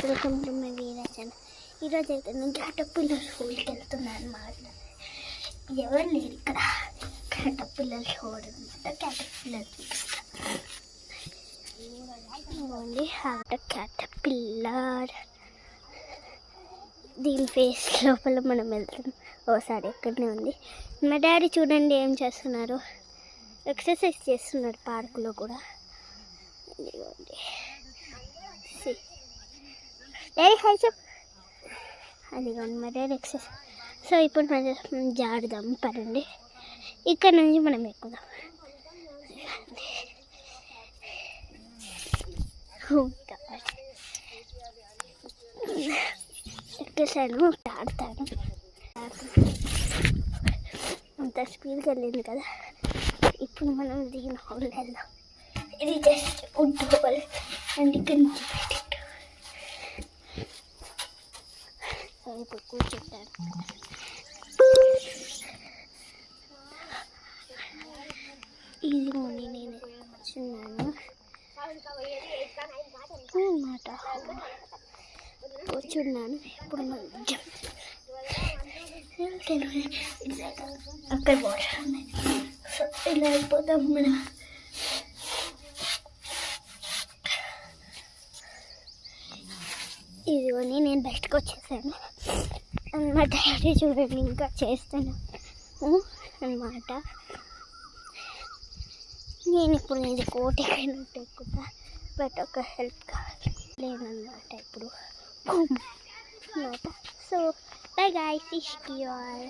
Welcome to my వీరాజన్. ఈరోజు అయితే నేను క్యాటర్పిల్లర్ స్కూల్కి వెళ్తున్నాను అన్నమాట. ఎవరు లేరు ఇక్కడ. క్యాటర్పిల్లర్ షోడ్ అనమాట. క్యాటర్పిల్లర్ ఓన్లీ క్యాటర్పిల్లర్ దీని ఫేస్ లోపల మనం వెళ్తున్నాం. ఓసారి ఎక్కడనే ఉంది. మా డాడీ చూడండి ఏం చేస్తున్నారు. ఎక్సర్సైజ్ చేస్తున్నారు పార్కులో కూడా. ఇదిగోండి డాడీ హై చెప్. అదిగోండి మా డాడీ ఎక్సర్సైజ్. సో ఇప్పుడు మనం జారుదాం పదండి. ఇక్కడ నుంచి మనం ఎక్కుదాం. ఎక్కేసాను, ఆడతాను. అంత స్పీడ్గా వెళ్ళింది కదా. ఇప్పుడు మనం దీని హోల్ వెళ్దాం. ఇది జస్ట్ వుడ్ హోల్ అండ్ ఇక్కడ నుంచి పెట్టిట్టు. సో ఇప్పుడు కూర్చుంటాను. ఇది మొన్న నేను కూర్చున్నాను అన్నమాట. కూర్చున్నాను. ఇప్పుడు అక్కడ వాటర్ ఉన్నాయి. సో ఇలా అయిపోతాం మనం. ఇదిగోని నేను బయటకు వచ్చేసాను మా డాడీ చూడండి ఇంకా చేస్తాను అన్నమాట. నేను ఇప్పుడు ఇది కోటెక్కినట్టు ఎక్కుతా. బట్ ఒక హెల్ప్ కావాలి లేదన్నమాట ఇప్పుడు అన్నమాట. సో బై గైస్, ఫిష్ కి ఆల్.